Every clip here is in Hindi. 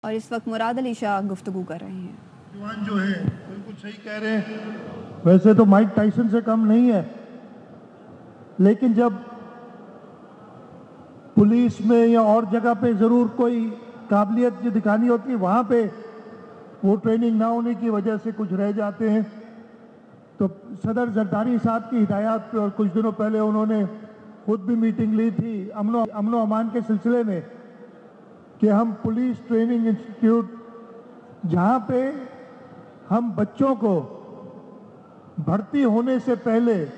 और इस वक्त मुराद अली शाह गुफ्तगू कर रहे हैं। जवान जो है बिल्कुल सही कह रहे हैं, वैसे तो माइक टाइसन से कम नहीं है, लेकिन जब पुलिस में या और जगह पे ज़रूर कोई काबिलियत जो दिखानी होती है, वहाँ पे वो ट्रेनिंग ना होने की वजह से कुछ रह जाते हैं। तो सदर जरदारी साहब की हिदायत पे और कुछ दिनों पहले उन्होंने खुद भी मीटिंग ली थी अमनो अमान के सिलसिले में कि हम पुलिस ट्रेनिंग इंस्टीट्यूट, जहाँ पे हम बच्चों को भर्ती होने से पहले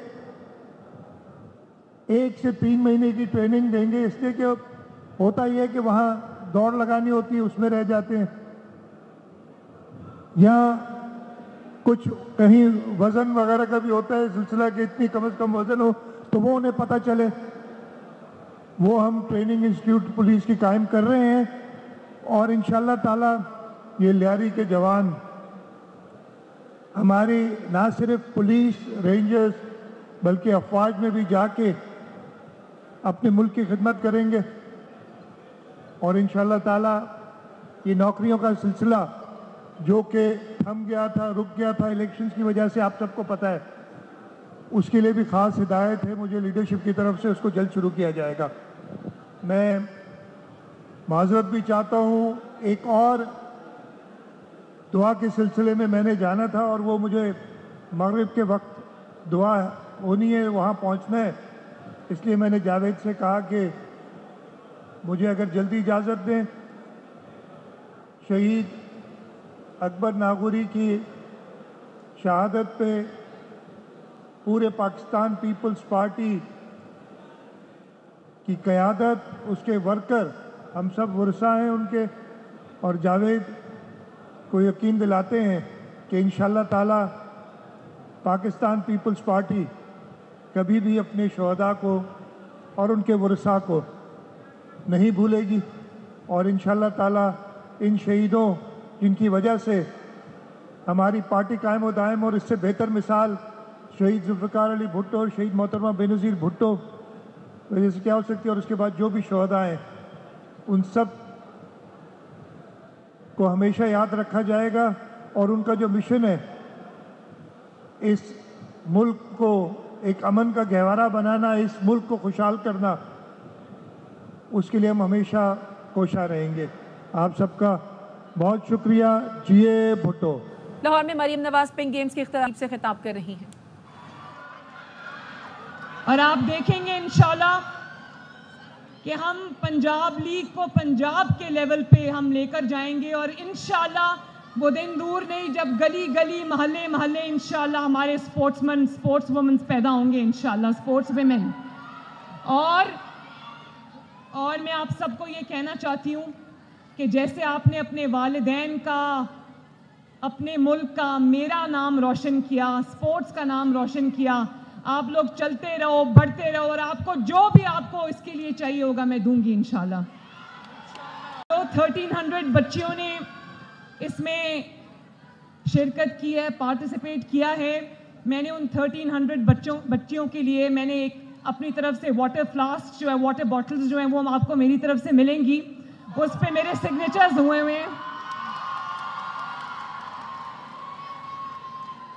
1 से 3 महीने की ट्रेनिंग देंगे, इसलिए कि होता यह है कि वहाँ दौड़ लगानी होती है, उसमें रह जाते हैं, या कुछ कहीं वजन वगैरह का भी होता है सिलसिला कि इतनी कम से कम वजन हो तो वो उन्हें पता चले। वो हम ट्रेनिंग इंस्टीट्यूट पुलिस की कायम कर रहे हैं और इंशाल्लाह ताला ये लियारी के जवान हमारी ना सिर्फ पुलिस रेंजर्स बल्कि अफवाज में भी जाके अपने मुल्क की खिदमत करेंगे और इंशाल्लाह ताला ये नौकरियों का सिलसिला जो कि थम गया था, रुक गया था इलेक्शंस की वजह से, आप सबको पता है, उसके लिए भी ख़ास हिदायत है मुझे लीडरशिप की तरफ से, उसको जल्द शुरू किया जाएगा। मैं माजरत भी चाहता हूँ, एक और दुआ के सिलसिले में मैंने जाना था और वो मुझे मगरिब के वक्त दुआ होनी है, वहाँ पहुँचना है, इसलिए मैंने जावेद से कहा कि मुझे अगर जल्दी इजाज़त दें। शहीद अकबर नागौरी की शहादत पे पूरे पाकिस्तान पीपल्स पार्टी की क़यादत, उसके वर्कर, हम सब वर्सा हैं उनके, और जावेद को यकीन दिलाते हैं कि इंशाल्लाह ताला पाकिस्तान पीपल्स पार्टी कभी भी अपने शहदा को और उनके वर्सा को नहीं भूलेगी और इंशाल्लाह ताला इन शहीदों जिनकी वजह से हमारी पार्टी कायम व दायम, और इससे बेहतर मिसाल शहीद जुल्फ़िकार अली भुट्टो और शहीद मोहतरमा बेनज़ीर भुट्टो वजह से क्या हो सकती है, और उसके बाद जो भी शहदा हैं उन सब को हमेशा याद रखा जाएगा और उनका जो मिशन है इस मुल्क को एक अमन का गहवारा बनाना, इस मुल्क को खुशहाल करना, उसके लिए हम हमेशा कोशा रहेंगे। आप सबका बहुत शुक्रिया। जिए भुट्टो। लाहौर में मरीम नवाज पिंक गेम्स के इख्तिताम से खिताब कर रही हैं और आप देखेंगे इंशाल्लाह कि हम पंजाब लीग को पंजाब के लेवल पे हम लेकर जाएंगे और इंशाल्लाह वो दिन दूर नहीं जब गली गली महल्ले महल्ले इंशाल्लाह हमारे स्पोर्ट्समैन स्पोर्ट्स वुमेन्स पैदा होंगे, इंशाल्लाह स्पोर्ट्स विमेन। और मैं आप सबको ये कहना चाहती हूँ कि जैसे आपने अपने वालिदैन का, अपने मुल्क का, मेरा नाम रोशन किया, स्पोर्ट्स का नाम रोशन किया, आप लोग चलते रहो, बढ़ते रहो और आपको जो भी आपको इसके लिए चाहिए होगा मैं दूंगी इंशाल्लाह। तो 1300 बच्चियों ने इसमें शिरकत की है, पार्टिसिपेट किया है। मैंने उन 1300 बच्चियों के लिए मैंने एक अपनी तरफ से वाटर फ्लास्क जो है, वाटर बॉटल्स जो हैं वो आपको मेरी तरफ से मिलेंगी, उस पे मेरे सिग्नेचर्स हुए हैं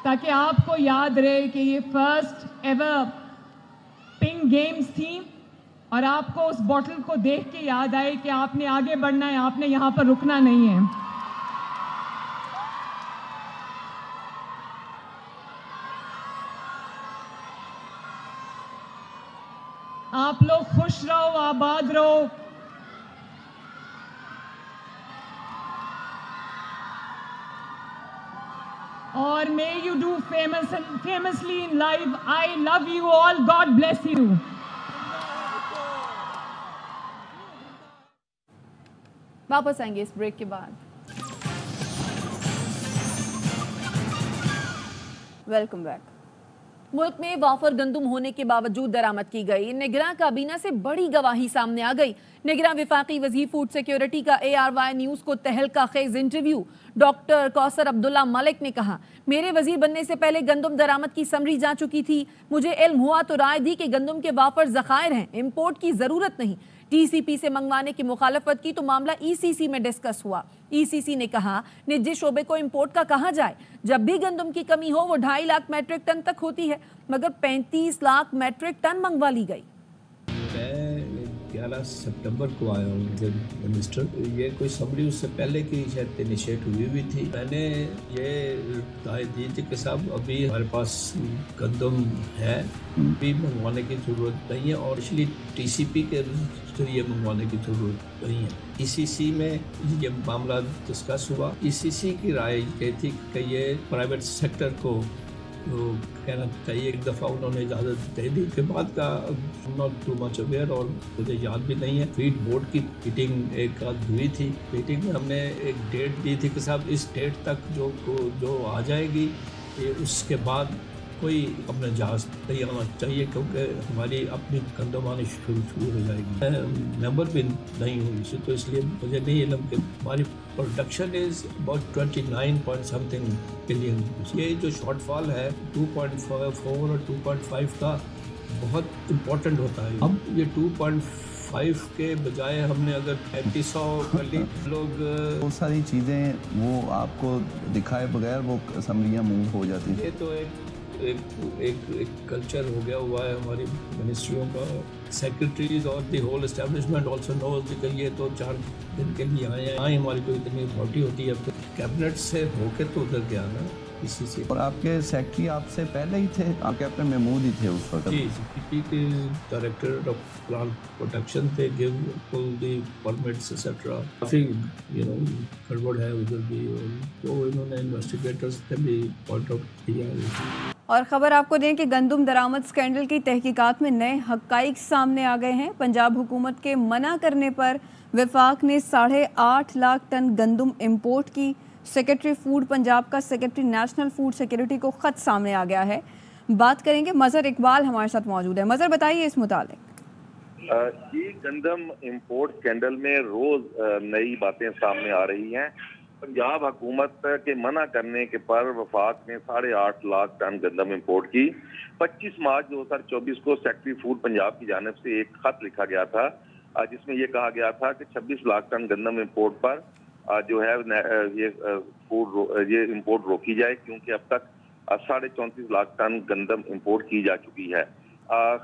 ताकि आपको याद रहे कि ये फर्स्ट एवर पिंक गेम्स थी और आपको उस बॉटल को देख के याद आए कि आपने आगे बढ़ना है, आपने यहाँ पर रुकना नहीं है। आप लोग खुश रहो, आबाद रहो। और may you do famously in life. I love you all. God bless you. वापस आएंगे इस ब्रेक के बाद। Welcome back. मुल्क में वाफर गंदुम होने के बावजूद दरामद की गई निगरां काबीना से बड़ी गवाही सामने आ गई। निगरां विफाकी वज़ीर फूड सिक्योरिटी का ARY न्यूज़ को तहलका खेज इंटरव्यू। डॉक्टर कौसर अब्दुल्ला मलिक ने कहा, मेरे वजीर बनने से पहले गंदुम दरामद की समरी जा चुकी थी। मुझे इल्म हुआ तो राय दी कि गंदुम के वाफर ज़खायर हैं, इम्पोर्ट की ज़रूरत नहीं। टीसीपी से मंगवाने की मुखालफत की तो मामला ईसीसी में डिस्कस हुआ। ईसीसी ने कहा निजी शोबे को इंपोर्ट का कहा जाए, जब भी गंदम की कमी हो वो 2.5 लाख मैट्रिक टन तक होती है, मगर 35 लाख मैट्रिक टन मंगवा ली गई। मैं 11 सितंबर को आया हूँ जब मिनिस्टर, ये कोई समरी उससे पहले की शायद इनिशिएट हुई थी। मैंने ये राय दी थी कि साहब अभी हमारे पास गंदम है, भी मंगवाने की ज़रूरत नहीं है और इसलिए टीसीपी के जरिए मंगवाने की ज़रूरत नहीं है। ईसीसी में ये मामला डिस्कस हुआ। ईसीसी की राय ये थी कि ये प्राइवेट सेक्टर को तो कहना चाहिए। एक दफ़ा उन्होंने इजाज़त दे दी के बाद का नॉट टू मच अवेयर और मुझे याद भी नहीं है। फीड बोर्ड की मीटिंग एक आध हुई थी। मीटिंग में हमने एक डेट दी थी कि साहब इस डेट तक जो आ जाएगी उसके बाद कोई अपना जहाज़ नहीं आना चाहिए क्योंकि हमारी अपनी गंदम आनी शुरू हो जाएगी। मैं मेंबर भी नहीं हुई इसे, तो इसलिए मुझे नहीं इल्म कि हमारी production is about 29 point something billion. ये जो शॉर्टफॉल है 2.4 और 2.5 का बहुत इम्पोर्टेंट होता है। अब ये 2.5 के बजाय हमने अगर 3500 कर ली, लोग बहुत सारी चीज़ें वो आपको दिखाए बगैर वो असम्बलियाँ मूव हो जाती हैं। ये तो एक कल्चर हो गया हुआ है हमारी मिनिस्ट्रियों का। सेक्रेटरीज और the whole establishment also knows कि ये तो 4 दिन के लिए आए हैं। हाँ, हमारी कोई इतनी अथॉरिटी होती है तो कैबिनेट से होके तो उधर गया ना इसी से। और आपके सेक्रेटरी आपसे पहले ही थे, आप कैप्टन महमूद ही थे उस वक्त? जी, सीपीपी के डायरेक्टर ऑफ प्लांट प्रोटेक्शन थे, give full the permits etcetera. काफ़ी गड़बड़ है उधर भी, तो इन्होंने इन्वेस्टिगेटर्स ने भी पॉइंट आउट किया। और ख़बर आपको दें कि गंदम दरामद स्कैंडल की तहकीकात में नए हक़ाइक़ सामने आ गए हैं। पंजाब हुकूमत के मना करने पर वफाक ने 8.5 लाख टन गंदम इंपोर्ट की। सेक्रेटरी फूड पंजाब का सेक्रेटरी नेशनल फूड सिक्योरिटी को ख़त सामने आ गया है। बात करेंगे, मज़हर इकबाल हमारे साथ मौजूद है। मज़हर, बताइए इस मुतालिक। ये गंदम इंपोर्ट स्कैंडल में रोज नई बातें सामने आ रही हैं। पंजाब हुकूमत के मना करने के पर वफाक ने 8.5 लाख टन गंदम इंपोर्ट की। 25 मार्च 2024 को सेक्रेटरी फूड पंजाब की जानिब से एक खत लिखा गया था जिसमें यह कहा गया था कि 26 लाख टन गंदम इंपोर्ट पर जो है ये इंपोर्ट रोकी जाए, क्योंकि अब तक 34.5 लाख टन गंदम इंपोर्ट की जा चुकी है।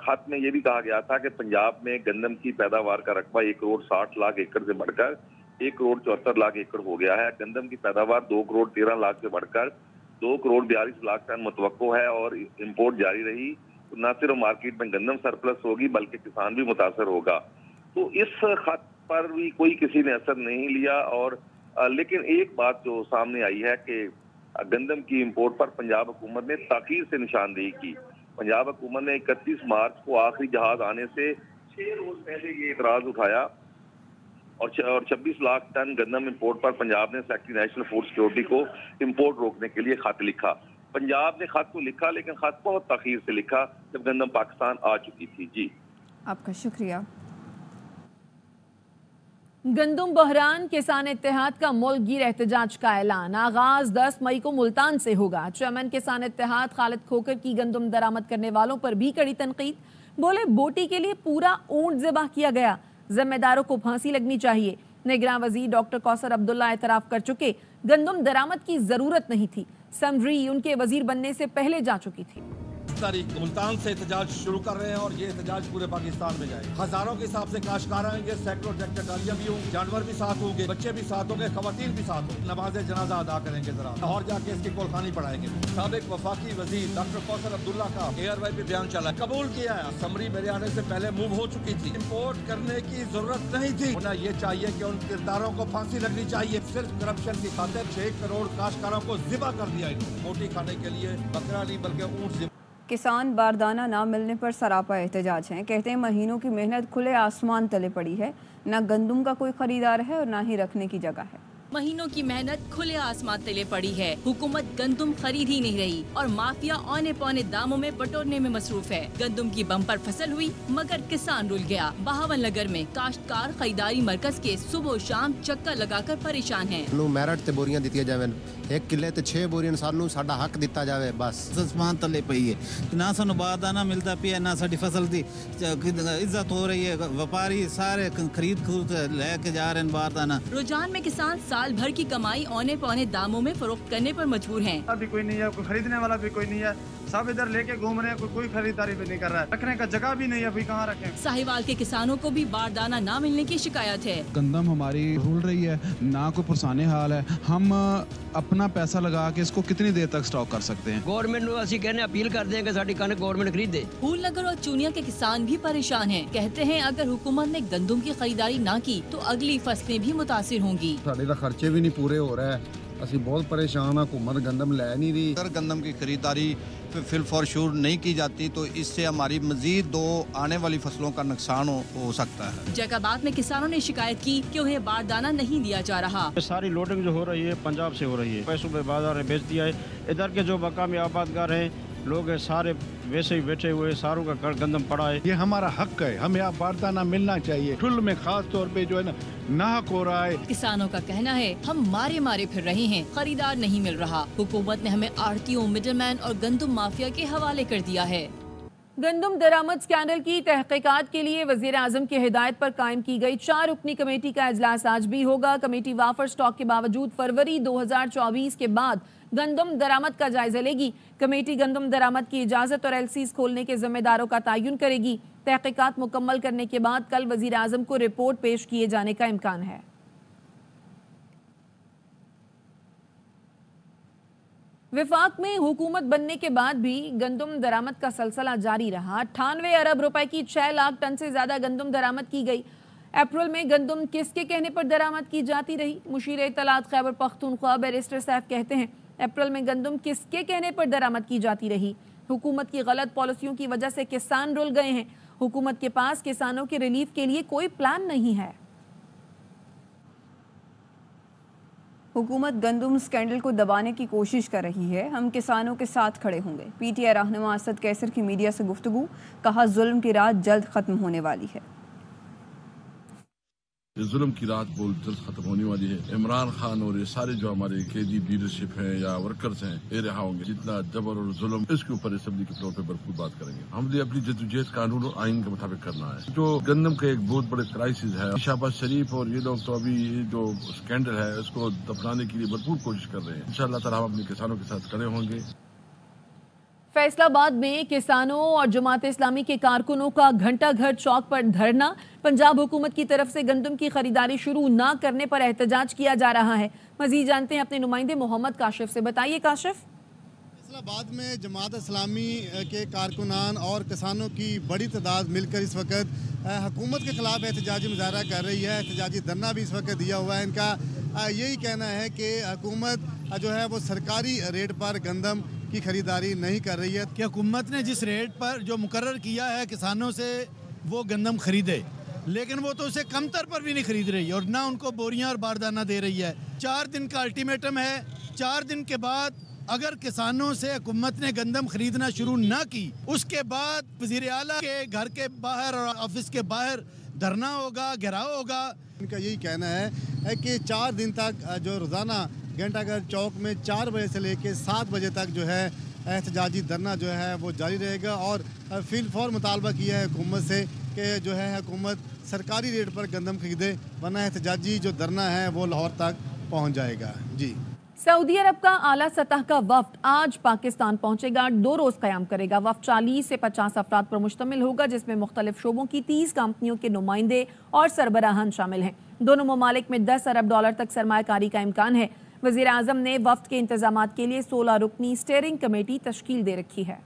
खत में यह भी कहा गया था कि पंजाब में गंदम की पैदावार का रकबा 1 करोड़ 60 लाख एकड़ से बढ़कर 1 करोड़ 74 लाख एकड़ हो गया है। गंदम की पैदावार 2 करोड़ 13 लाख से बढ़कर 2 करोड़ 42 लाख टन मुतवक्को है और इंपोर्ट जारी रही तो न सिर्फ मार्केट में गंदम सरप्लस होगी बल्कि किसान भी मुतासर होगा। तो इस खत पर भी कोई किसी ने असर नहीं लिया। और लेकिन एक बात जो सामने आई है कि गंदम की इंपोर्ट पर पंजाब हुकूमत ने ताकीर से निशानदेही की। पंजाब हुकूमत ने 31 मार्च को आखिरी जहाज आने से 6 रोज पहले ये इतराज उठाया और 26 लाख टन गंदम इंपोर्ट पर पंजाब ने सेक्रेटरी नेशनल फूड सिक्योरिटी को इंपोर्ट रोकने के लिए खत लिखा। पंजाब ने खत तो लिखा लेकिन खत बहुत ताखीर से लिखा जब गंदम पाकिस्तान आ चुकी थी। जी, आपका शुक्रिया। गंदम बहरान, किसान इत्तेहाद का मुल्क गिर एहतजाज का ऐलान। आगाज 10 मई को मुल्तान से होगा। चेयरमैन किसान इत्तेहाद खालिद खोकर की गंदम दरामद करने वालों पर भी कड़ी तनकीद। बोले बोटी के लिए पूरा ऊंट ज़िबा किया गया, जिम्मेदारों को फांसी लगनी चाहिए। निगरान वजीर डॉक्टर कौसर अब्दुल्ला एतराफ कर चुके गंदम दरामद की जरूरत नहीं थी। समरी उनके वजीर बनने से पहले जा चुकी थी। तारीख मुल्तान से एहतजाज शुरू कर रहे हैं और ये एहतजाज पूरे पाकिस्तान में जाए। हजारों के हिसाब से काश्तकार आएंगे, सैकड़ों ट्रैक्टर ट्रालियां भी होंगी, जानवर भी साथ होंगे, बच्चे भी साथ होंगे, खवातीन भी साथ होंगे। नमाज जनाजा अदा करेंगे, जरा और जाके इसकी कोलखानी पढ़ाएंगे। साबिक वफाकी वजीर डॉक्टर कौसर अब्दुल्ला का ARY पे बयान चला, कबूल किया है असम्बली मेरे आने से पहले मूव हो चुकी थी, इम्पोर्ट करने की जरूरत नहीं थी। उन्हें ये चाहिए कि उन किरदारों को फांसी लगनी चाहिए। सिर्फ करप्शन की खातिर 6 करोड़ काश्तकारों को जिबा कर दिया। मोटी खाने के लिए बकरा नहीं बल्कि ऊँट। किसान बारदाना ना मिलने पर सरापा एहतजाज हैं। कहते हैं महीनों की मेहनत खुले आसमान तले पड़ी है, ना गंदम का कोई खरीदार है और ना ही रखने की जगह है। महीनों की मेहनत खुले आसमान तले पड़ी है। हुकूमत गंदुम खरीद ही नहीं रही और माफिया औने पौने दामों में बटोरने में मसरूफ है। गंदुम की बम्पर फसल हुई मगर किसान रुल गया। बहावल नगर में काश्तकार खरीदारी मरकज के सुबह शाम चक्कर लगाकर परेशान हैं। मैरिट ते बोरियां दित्तियां जावन, 1 किले ते 6 बोरियां सानू साडा हक दिता जावे। बस आसमान तले पई है, ना सानू बारदाना मिलता पिया, ना साडी फसल दी इज्जत हो रही है। व्यापारी सारे खरीद लेके जा रहे हैं बारदाना। रुझान में किसान साल भर की कमाई औने पौने दामों में फरोख्त करने पर मजबूर हैं। अभी कोई नहीं है, कोई खरीदने वाला भी कोई नहीं है, सब इधर लेके घूम रहे हैं, कोई खरीदारी भी नहीं कर रहा है। रखने का जगह भी नहीं है, अभी कहाँ रखें। साहिवाल के किसानों को भी बारदाना न मिलने की शिकायत है। गंदम हमारी रुल रही है, ना कोई पुरसाने हाल है। हम अपना पैसा लगा के इसको कितनी देर तक स्टॉक कर सकते हैं? गवर्नमेंट असी कहने अपील कर दें कि साडी कनक गवर्नमेंट खरीदे। फूलनगर और चूनिया के किसान भी परेशान हैं। कहते हैं अगर हुकूमत ने गंदम की खरीदारी न की तो अगली फसलें भी मुतासिर होंगी। साडे दा खर्चे भी नहीं पूरे हो रहा है, असी बहुत परेशान, हुकूमत गंदम लै नहीं रही। अगर गंदम की खरीदारी फिल फॉर श्योर नहीं की जाती तो इससे हमारी मजीद 2 आने वाली फसलों का नुकसान हो सकता है। जैकाबाद में किसानों ने शिकायत की कि उन्हें बारदाना नहीं दिया जा रहा। सारी लोडिंग जो हो रही है पंजाब से हो रही है, पैसों पे बाजार में बेच दिया है। इधर के जो मकामी आबादगार हैं लोग सारे वैसे ही बैठे हुए, सारों का गंदम पड़ा है। ये हमारा हक है, हमें आप बारदाना मिलना चाहिए। ठुल में खास तौर पे जो है ना नाहक हो रहा है। किसानों का कहना है हम मारे मारे फिर रहे हैं, खरीदार नहीं मिल रहा। हुकूमत ने हमें आढ़तियों, मिडलमैन और गंदम माफिया के हवाले कर दिया है। गंदम दरामद स्कैंडल की तहकीकात के लिए वजीर आजम की हिदायत पर कायम की गई 4 रुकनी कमेटी का इजलास आज भी होगा। कमेटी वाफर स्टॉक के बावजूद फरवरी 2024 के बाद गंदम दरामद का जायजा लेगी। कमेटी गंदम दरामद की इजाजत और एलसीज खोलने के जिम्मेदारों का तयन करेगी। तहकीकात मुकम्मल करने के बाद कल वजीर आजम को रिपोर्ट पेश किए जाने का इम्कान है। विफाक में हुकूमत बनने के बाद भी गंदम दरामद का सिलसिला जारी रहा। 98 अरब रुपए की 6 लाख टन से ज्यादा गंदम दरामद की गई। अप्रैल में गंदम किसके कहने पर दरामद की जाती रही? मुशीर इत्तलात खैबर पख्तूनख्वा बैरिस्टर सैफ कहते हैं अप्रैल में गंदम किसके कहने पर दरामद की जाती रही? हुकूमत की गलत पॉलिसियों की वजह से किसान रुल गए हैं। हुकूमत के पास किसानों के रिलीफ के लिए कोई प्लान नहीं है। हुकूमत गंदम स्कैंडल को दबाने की कोशिश कर रही है। हम किसानों के साथ खड़े होंगे। पीटीआई रहनुमा असद कैसर की मीडिया से गुफ्तगू, कहा जुल्म की रात जल्द खत्म होने वाली है। जुल्म की रात बहुत जल्द खत्म होने वाली है। इमरान खान और ये सारे जो हमारे केजी लीडरशिप हैं या वर्कर्स हैं ये रहा होंगे। जितना जबर और जुल्म इसके ऊपर असेंबली के फ्लोर पे भरपूर बात करेंगे। हमने अपनी जद्दोजहद कानून और आइन के मुताबिक करना है। जो गंदम का एक बहुत बड़े क्राइसिस है, शहबाज शरीफ और ये लोग तो अभी जो स्कैंडल है उसको दफनाने के लिए भरपूर कोशिश कर रहे हैं। इंशाअल्लाह ताला हम अपने किसानों के साथ खड़े होंगे। फैसलाबाद में किसानों और जमात इस्लामी के कारकुनों का घंटा घर चौक पर धरना। पंजाब हुकूमत की तरफ से गंदम की खरीदारी शुरू न करने पर एहतजाज किया जा रहा है। मजीद जानते हैं अपने नुमाइंदे मोहम्मद काशिफ से। बताइए काशिफ। फैसलाबाद में जमात इस्लामी के कारकुनान और किसानों की बड़ी तादाद मिलकर इस वक्त हुकूमत के खिलाफ एहतजाजी मुजाहरा कर रही है। एहतजाजी धरना भी इस वक्त दिया हुआ है। इनका यही कहना है कि हुकूमत जो है वो सरकारी रेट पर गंदम की खरीदारी नहीं कर रही है कि हुकूमत ने जिस रेट पर जो मुकर्रर किया है किसानों से वो गंदम खरीदे, लेकिन वो तो उसे कमतर पर भी नहीं खरीद रही और ना उनको बोरियां और बारदाना दे रही है। 4 दिन का अल्टीमेटम है। 4 दिन के बाद अगर किसानों से हुकूमत ने गंदम खरीदना शुरू ना की उसके बाद वज़ीर आला के घर के बाहर और ऑफिस के बाहर धरना होगा, घेराव होगा। इनका यही कहना है कि 4 दिन तक जो रोज़ाना घंटाघर चौक में 4 बजे से लेकर 7 बजे तक जो है एहतजाजी धरना जो है वो जारी रहेगा। और फिल फॉर मुतालबा किया है हुकूमत से कि जो है हुकूमत सरकारी रेट पर गंदम खरीदे, वरना एहतजाजी जो धरना है वो लाहौर तक पहुँच जाएगा। जी। सऊदी अरब का आला सतह का वफ्द आज पाकिस्तान पहुंचेगा। 2 रोज कयाम करेगा। वफ्द 40 से 50 अफराद पर मुश्तमिल होगा, जिसमें मुख्तलिफ शोबों की 30 कंपनियों के नुमाइंदे और सरबराहान शामिल हैं। दोनों ममालिक में $10 अरब तक सरमायाकारी का इम्कान है। वज़ीर आज़म ने वफ्द के इंतजामात के लिए 16 रुकनी स्टीयरिंग कमेटी तश्कील दे रखी है।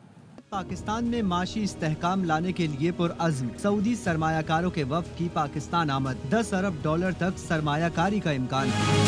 पाकिस्तान में माशी इस्तेहकाम लाने के लिए पुरअज़्म सऊदी सरमायाकारों के वफ्द की पाकिस्तान आमद। $10 अरब तक सरमायाकारी का इम्कान है।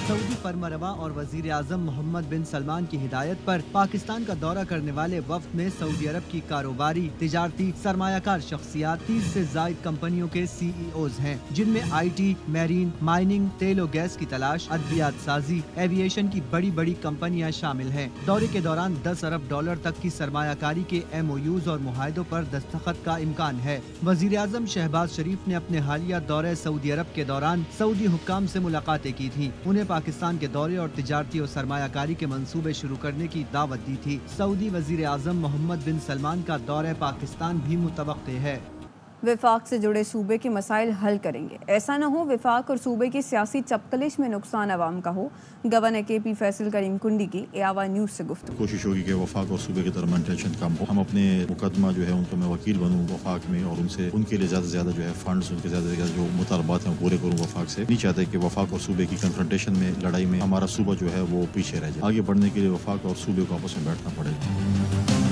सऊदी फरमारवा और वजीर आजम मोहम्मद बिन सलमान की हिदायत पर पाकिस्तान का दौरा करने वाले वफ्द में सऊदी अरब की कारोबारी, तिजारती, सरमायाकार शख्सियात 30 से ज्यादा कंपनियों के CEOs हैं, जिनमें IT, मैरीन, माइनिंग, तेल और गैस की तलाश, अद्वियात साजी, एविएशन की बड़ी बड़ी कंपनियां शामिल हैं। दौरे के दौरान $10 अरब तक की सरमायाकारी के MOUs और मुआहदों पर दस्तखत का इम्कान है। वजीर आजम शहबाज शरीफ ने अपने हालिया दौरे सऊदी अरब के दौरान सऊदी हुक्काम से मुलाकातें की थी। उन्हें पाकिस्तान के दौरे और तिजारती और सरमायाकारी के मंसूबे शुरू करने की दावत दी थी। सऊदी वजीर आजम मोहम्मद बिन सलमान का दौरे पाकिस्तान भी मुतवक्के है। विफाक से जुड़े सूबे के मसाइल हल करेंगे, ऐसा न हो विफाक और सूबे की सियासी चपकलिश में नुकसान अवाम का हो। गवर्नर KP फैसल करीम कुंडी की ARY न्यूज़ से गुफ्तगू। कोशिश होगी कि वफाक और सूबे के दरमियान टेंशन कम हो। हम अपने मुकदमा जो है उनको मैं वकील बनूँ वफाक में और उनसे उनके लिए ज़्यादा से ज़्यादा जो है फंड्स, उनके ज़्यादा से ज़्यादा जो मुतालबात हैं वो पूरे करूँ वफाक से। नहीं चाहते कि वफाक और सूबे की कन्फ्रंटेशन में, लड़ाई में हमारा सूबा जो है वो पीछे रह जाए। आगे बढ़ने के लिए वफाक और सूबे को आपस में बैठना पड़ेगा।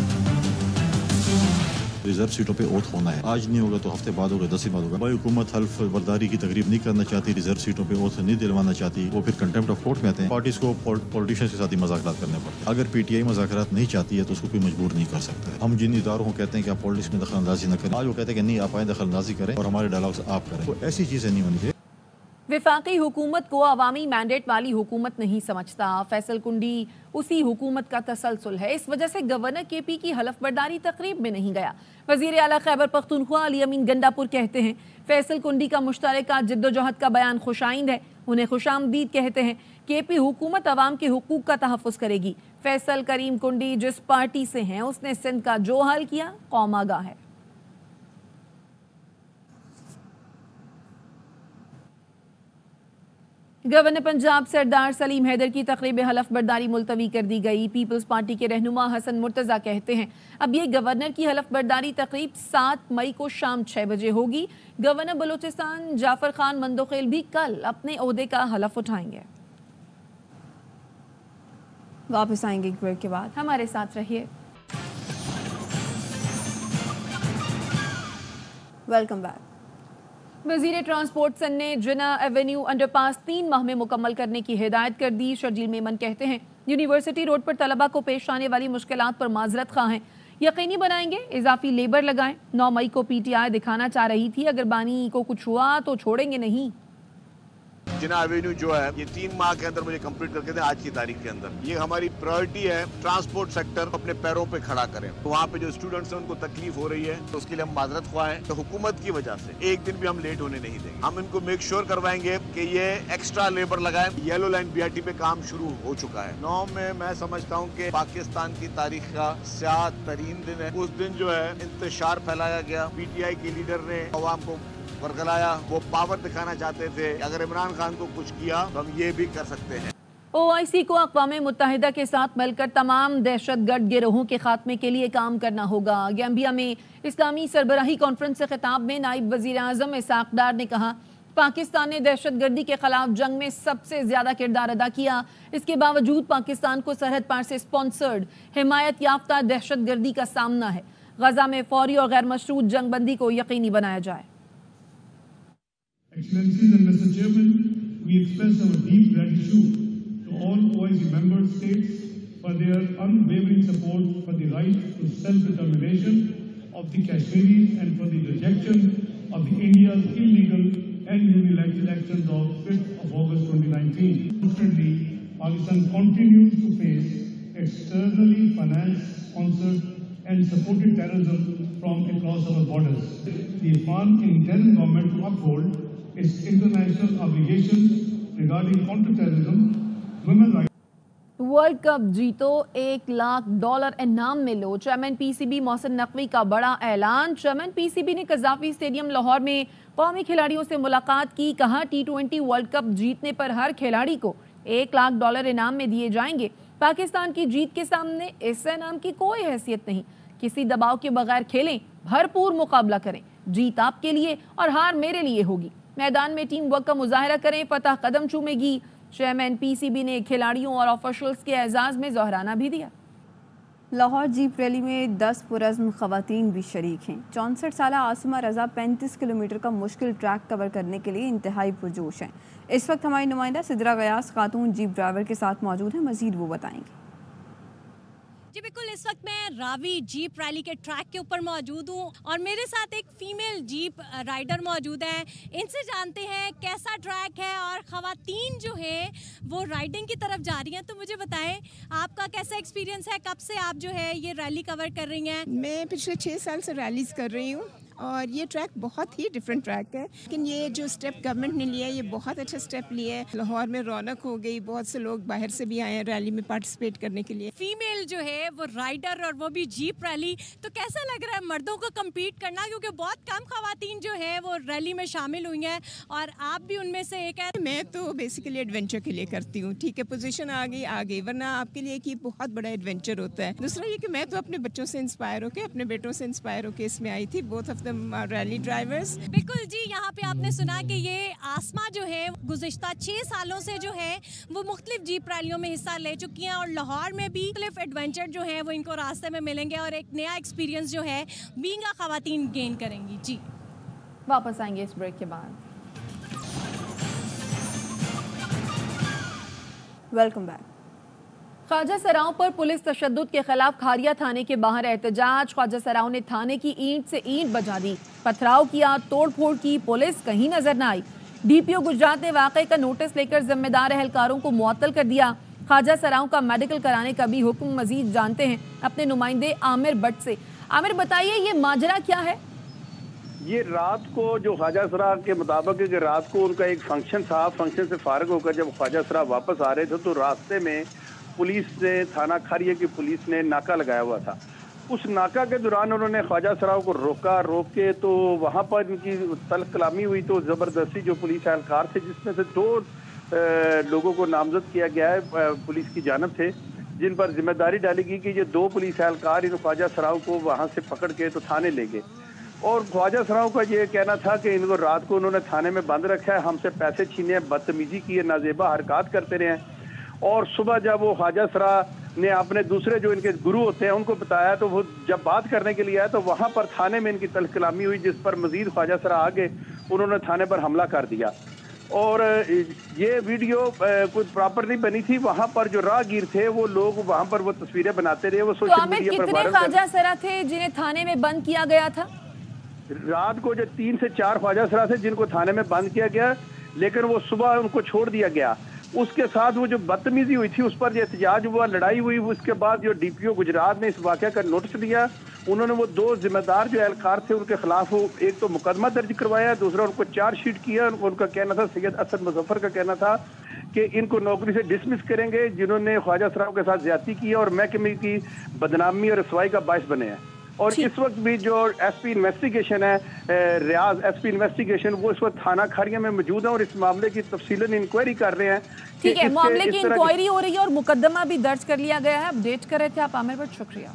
रिजर्व सीटों पे ओथ होना है, आज नहीं होगा तो हफ्ते बाद होगा, 10 दिन बाद होगा। भाई हुकूमत हल्फ बर्दारी की तकरीब नहीं करना चाहती, रिजर्व सीटों पे ओथ नहीं दिलवाना चाहती, वो फिर कंटेम्प्ट ऑफ कोर्ट में आते हैं। पार्टीज को पॉलिटिशियंस के साथ ही मुज़ाकरात करने पड़ते हैं। अगर PTI मुज़ाकरात नहीं चाहती है तो उसको कोई मजबूर नहीं कर सकता है। हम जिन इदारों को कहते हैं कि आप पॉलिटिक्स में दखल अंदाजी न करें, आज वो कहते हैं कि नहीं आप आए दखल अंदाजी करें और हमारे डायलॉग्स आप करें, तो ऐसी चीज़ें नहीं होनी चाहिए। विफाकी हुकूमत को अवामी मैंडेट वाली हुकूमत नहीं समझता। फैसल कुंडी उसी हुकूमत का तसलसल है, इस वजह से गवर्नर KP की हलफ बर्दारी तकरीब में नहीं गया। वजीर आला खैबर पख्तूनख्वा अली अमीन गंडापुर कहते हैं फैसल कुंडी का मुश्तरका जिद्दोजहद का बयान खुशाइंद है, उन्हें खुशामदीद कहते हैं। KP हुकूमत अवाम के हुकूक का तहफ़्फ़ुज़ करेगी। फैसल करीम कुंडी जिस पार्टी से हैं उसने सिंध का जो हाल किया कौम आगाह है। गवर्नर पंजाब सरदार सलीम हैदर की तकरीब हलफ बर्दारी मुलतवी कर दी गई। पीपल्स पार्टी के रहनुमा हसन मुर्तज़ा कहते हैं अब ये गवर्नर की हलफ बर्दारी तकरीब 7 मई को शाम 6 बजे होगी। गवर्नर बलूचिस्तान जाफर खान मंदोखेल भी कल अपने ओहदे का हलफ उठाएंगे। वापस आएंगे एक ब्रेक के बाद, हमारे साथ रहिए। Welcome back. वजीर ट्रांसपोर्ट सन ने जिना एवेन्यू अंडरपास 3 माह में मुकम्मल करने की हिदायत कर दी। शर्जील मेमन कहते हैं यूनिवर्सिटी रोड पर तलबा को पेश आने वाली मुश्किलात पर माजरत खा हैं, यकीनी बनाएंगे, इजाफी लेबर लगाएं। 9 मई को PTI दिखाना चाह रही थी, अगर बानी को कुछ हुआ तो छोड़ेंगे नहीं। जिना एवेन्यू जो है ये 3 माह के अंदर मुझे कंप्लीट करके दे, आज की तारीख के अंदर। ये हमारी प्रायोरिटी है, ट्रांसपोर्ट सेक्टर अपने पैरों पे खड़ा करें। तो वहाँ पे जो स्टूडेंट्स हैं उनको तकलीफ हो रही है तो उसके लिए हम माजरत ख्वाह हैं। तो हुकूमत की वजह से एक दिन भी हम लेट होने नहीं देंगे। हम इनको मेक श्योर करवाएंगे कि ये एक्स्ट्रा लेबर लगाए। येलो लाइन BRT पे काम शुरू हो चुका है। 9 में मैं समझता हूँ कि पाकिस्तान की तारीख का स्याद तरीन दिन है। उस दिन जो है इंतशार फैलाया गया, PTI के लीडर ने अवाम को बरगलाया, वो पावर दिखाना चाहते थे। अगर इमरान खान को कुछ किया तो हम ये भी कर सकते हैं। OIC को अक़वाम मुत्तहिदा के साथ मिलकर तमाम दहशतगर्द गिरोहों के खात्मे के लिए काम करना होगा। गैम्बिया में इस्लामी सरबराही कॉन्फ्रेंस से खिताब में नायब वज़ीर आज़म इसाक डार ने कहा पाकिस्तान ने दहशतगर्दी के खिलाफ जंग में सबसे ज्यादा किरदार अदा किया। इसके बावजूद पाकिस्तान को सरहद पार से स्पॉन्सर्ड हिमायत याफ्ता दहशतगर्दी का सामना है। गजा में फौरी और गैर मशरूत जंगबंदी को यकीनी बनाया जाए। Excellencies and Mr. Chairman, we express our deep gratitude to all OIC member states for their unwavering support for the right to self-determination of the Kashmiris and for the rejection of the India's illegal and unilateral actions of 5th of August 2019. Unfortunately, Pakistan continues to face externally financed, sponsored and supported terrorism from across our borders. The Afghan interim government to uphold its international obligations regarding counter-terrorism, women rights. World cup जीतो, $1 लाख इनाम मिलो। चेयरमैन PCB मोहसिन नकवी का बड़ा ऐलान। चेयरमैन PCB ने कज़ाफी स्टेडियम लाहौर में कौमी खिलाड़ियों से मुलाकात की। कहा T20 वर्ल्ड कप जीतने पर हर खिलाड़ी को $1 लाख इनाम में दिए जाएंगे। पाकिस्तान की जीत के सामने इस इनाम की कोई हैसियत नहीं। किसी दबाव के बगैर खेलें, भरपूर मुकाबला करें। जीत आपके लिए और हार मेरे लिए होगी। मैदान में टीम वर्क का मुजाहरा करें, फतह कदम चूमेगी। चेयरमैन PCB ने खिलाड़ियों और ऑफिशियल्स के एजाज में जोहराना भी दिया। लाहौर जीप रैली में 10 पुरज़्म ख़वातीन भी शरीक हैं। 64 साला आसमा रज़ा 35 किलोमीटर का मुश्किल ट्रैक कवर करने के लिए इंतहाई पुरजोश हैं। इस वक्त हमारी नुमाइंदा सिद्रा गयास खातून जीप ड्राइवर के साथ मौजूद हैं, मज़ीद वो बताएंगे। जी बिल्कुल, इस वक्त मैं रावी जीप रैली के ट्रैक के ऊपर मौजूद हूँ और मेरे साथ एक फीमेल जीप राइडर मौजूद है। इनसे जानते हैं कैसा ट्रैक है और ख़वातीन जो है वो राइडिंग की तरफ जा रही हैं। तो मुझे बताएं आपका कैसा एक्सपीरियंस है, कब से आप जो है ये रैली कवर कर रही हैं? मैं पिछले 6 साल से रैलीज कर रही हूँ और ये ट्रैक बहुत ही डिफरेंट ट्रैक है, लेकिन ये जो स्टेप गवर्नमेंट ने लिया है ये बहुत अच्छा स्टेप लिया है। लाहौर में रौनक हो गई, बहुत से लोग बाहर से भी आए हैं रैली में पार्टिसिपेट करने के लिए। फीमेल जो है वो राइडर और वो भी जीप रैली, तो कैसा लग रहा है मर्दों को कम्पीट करना, क्योंकि बहुत कम खवातीन जो है वो रैली में शामिल हुई हैं और आप भी उनमें से एक है। मैं तो बेसिकली एडवेंचर के लिए करती हूँ, ठीक है, पोजीशन आ गई, वरना आपके लिए कि बहुत बड़ा एडवेंचर होता है। दूसरा ये कि मैं तो अपने बच्चों से इंस्पायर होकर, अपने बेटों से इंस्पायर होकर इसमें आई थी। Both of them are rally drivers. बिल्कुल जी, यहाँ पे आपने सुना कि ये आसमा जो है गुज़िश्ता 6 सालों से जो है वो मुख्तलिफ जीप रैलियों में हिस्सा ले चुकी हैं और लाहौर में भी मुख्तलिफ एडवेंचर जो है वो इनको रास्ते में मिलेंगे और एक नया एक्सपीरियंस जो है बीइंग अ ख़वातीन गेन करेंगी। जी वापस आएंगे इस ब्रेक के बाद। Welcome back. ख्वाजा सराओं पर पुलिस तशद्दुद के खिलाफ खारिया थाने के बाहर एहतजाज। ख्वाजा सराओं ने थाने की ईंट से ईंट बजा दी, पथराव किया, तोड़फोड़ की, पुलिस कहीं नजर न आई। डीपीओ गुजरात ने वाक़े का नोटिस लेकर जिम्मेदार एहलकारों को मुअत्तल कर दिया। ख्वाजा सराओं का मेडिकल कराने का भी हुक्म। मजीद जानते हैं अपने नुमाइंदे आमिर भट्ट से। आमिर बताइए ये माजरा क्या है? ये रात को जो ख्वाजा सरा के मुताबिक है कि रात को उनका एक फंक्शन था, फंक्शन से फारिग होकर जब ख्वाजा सरा वापस आ रहे थे तो रास्ते में पुलिस ने, थाना खारिया की पुलिस ने नाका लगाया हुआ था। उस नाका के दौरान उन्होंने ख्वाजा सराओं को रोक के तो वहाँ पर इनकी तल्ख कलामी हुई। तो ज़बरदस्ती जो पुलिस एहलकार थे, जिसमें से 2 लोगों को नामजद किया गया है पुलिस की जानब से, जिन पर जिम्मेदारी डाली गई कि ये 2 पुलिस एहलकार इन ख्वाजा सराओं को वहाँ से पकड़ के तो थाने ले गए। और ख्वाजा सराओं का ये कहना था कि इनको रात को उन्होंने थाने में बंद रखा है, हमसे पैसे छीने, बदतमीजी की है, नाजेबा हरकत करते रहे हैं। और सुबह जब वो ख्वाजा सरा ने अपने दूसरे जो इनके गुरु होते हैं उनको बताया तो वो जब बात करने के लिए आया तो वहाँ पर थाने में इनकी तल्ख कलामी हुई, जिस पर मजीद ख्वाजा सरा आगे उन्होंने थाने पर हमला कर दिया। और ये वीडियो कोई प्रॉपर नहीं बनी थी। वहाँ पर जो राहगीर थे वो लोग वहाँ पर वो तस्वीरें बनाते रहे, वो सोशल मीडिया पर वायरल। ख्वाजा सरा थे जिन्हें थाने में बंद किया गया था? रात को जो 3 से 4 ख्वाजा सरा थे जिनको थाने में बंद किया गया, लेकिन वो सुबह उनको छोड़ दिया गया। उसके साथ वो जो बदतमीजी हुई थी उस पर जो एहतजाज हुआ, लड़ाई हुई, उसके बाद जो डीपीओ गुजरात ने इस वाक़े का नोटिस लिया। उन्होंने वो 2 जिम्मेदार जो एहलकार थे उनके खिलाफ एक तो मुकदमा दर्ज करवाया, दूसरा उनको चार्जशीट किया। उनका कहना था, सैयद असद मुजफ्फर का कहना था कि इनको नौकरी से डिसमिस करेंगे जिन्होंने ख्वाजा सराओं के साथ ज्यादती की और महकमे की बदनामी और रसवाई का बायस बने हैं। और इस वक्त भी जो एसपी इन्वेस्टिगेशन है, रियाज एसपी इन्वेस्टिगेशन, वो इस वक्त थाना खारिया में मौजूद है और इस मामले की तफसीलन इंक्वायरी कर रहे हैं। ठीक है, मामले की इंक्वायरी हो रही है और मुकदमा भी दर्ज कर लिया गया है। अपडेट कर रहे थे आप आमिर भट्ट, शुक्रिया।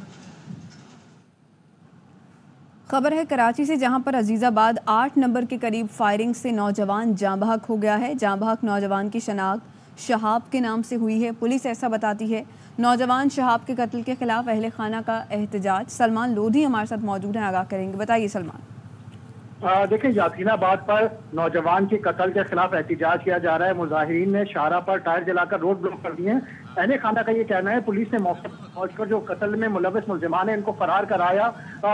खबर है कराची से, जहां पर अजीजाबाद 8 नंबर के करीब फायरिंग से नौजवान जाँ बहक हो गया है। जाँ बहक नौजवान की शनाख्त शहाब के नाम से हुई है, पुलिस ऐसा बताती है। नौजवान शहाब के कत्ल के खिलाफ अहले खाना का एहतजाज। सलमान लोधी हमारे साथ मौजूद हैं, आगाह करेंगे। बताइए सलमान। देखिए, यासीनाबाद पर नौजवान के कत्ल के खिलाफ एहतजाज किया जा रहा है। मुजाहिरीन ने शाहरा पर टायर जलाकर रोड ब्लॉक कर दिए हैं। अहले खाना का ये कहना है पुलिस ने मौके पर पहुंचकर जो कत्ल में मुलविस मुलजिमान है इनको फरार कराया,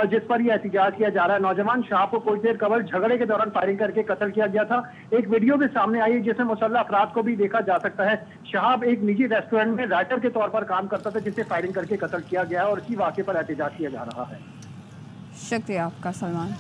जिस पर यह एहतजाज किया जा रहा है। नौजवान शहाब को कुछ देर कबल झगड़े के दौरान फायरिंग करके कत्ल किया गया था। एक वीडियो भी सामने आई जिसमें मुसल्लह अफराद को भी देखा जा सकता है। शहाब एक निजी रेस्टोरेंट में राइटर के तौर पर काम करता था, जिसे फायरिंग करके कत्ल किया गया है और इसी वाक़े पर एहतजाज किया जा रहा है। शुक्रिया आपका सलमान।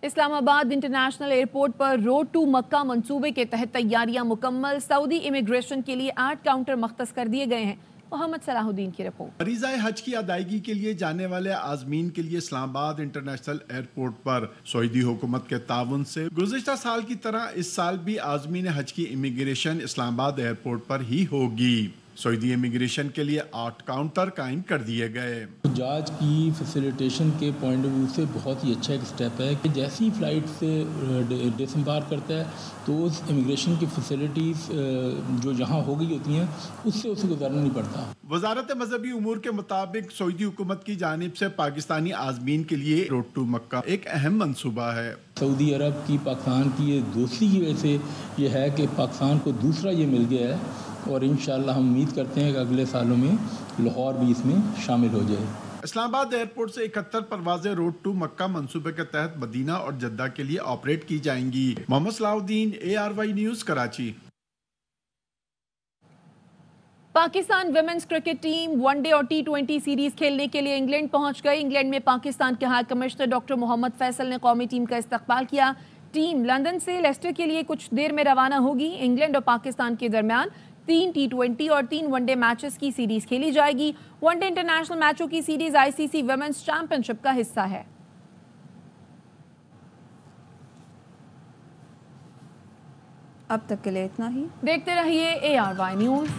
इस्लामाबाद इंटरनेशनल एयरपोर्ट पर रोड टू मक्का मंसूबे के तहत तैयारियां मुकम्मल। सऊदी इमिग्रेशन के लिए 8 काउंटर मख्तस कर दिए गए हैं। मोहम्मद सलाहुद्दीन की रिपोर्ट। फरीज़ाए हज की अदायगी के लिए जाने वाले आज़मीन के लिए इस्लामाबाद इंटरनेशनल एयरपोर्ट पर सऊदी हुकूमत के ताउन से गुज़िश्ता साल की तरह इस साल भी आज़मीन हज की इमिग्रेशन इस्लामाबाद एयरपोर्ट पर ही होगी। सऊदी इमिग्रेशन के लिए 8 काउंटर कायम कर दिए गए। जहाज की फैसिलिटेशन के पॉइंट ऑफ व्यू से बहुत ही अच्छा एक स्टेप है कि जैसी ही फ्लाइट से डिसम्बार्क करता है तो उस इमिग्रेशन की फैसिलिटीज़ जो यहाँ हो गई होती हैं उससे उसे गुजरना नहीं पड़ता। वजारत मजहबी उमूर के मुताबिक सऊदी हुकूमत की जानिब से पाकिस्तानी आज़मीन के लिए रोड टू मक्का एक अहम मंसूबा है। सऊदी अरब की पाकिस्तान की ये दोस्ती की वजह से ये है कि पाकिस्तान को दूसरा ये मिल गया है और इंशाअल्लाह हम उम्मीद करते हैं कि अगले सालों में लाहौर भी इसमें शामिल हो जाए। इस्लामाबाद एयरपोर्ट से 71 परवाजें रोड टू मक्का मंसूबे के तहत मदीना और जद्दा के लिए ऑपरेट की जाएंगी। Mohammad Salauddin, ARY news, Karachi. Pakistan women's cricket team one day और T20 सीरीज खेलने के लिए इंग्लैंड पहुंच गई। इंग्लैंड में पाकिस्तान के high commissioner doctor Mohammad Faisal ने कौमी टीम का इस्तकबाल किया। टीम लंदन से लेस्टर के लिए कुछ देर में रवाना होगी। इंग्लैंड और पाकिस्तान के दरमियान 3 T20 और 3 वनडे मैचेस की सीरीज खेली जाएगी। वनडे इंटरनेशनल मैचों की सीरीज ICC विमेंस चैंपियनशिप का हिस्सा है। अब तक के लिए इतना ही। देखते रहिए ARY न्यूज़।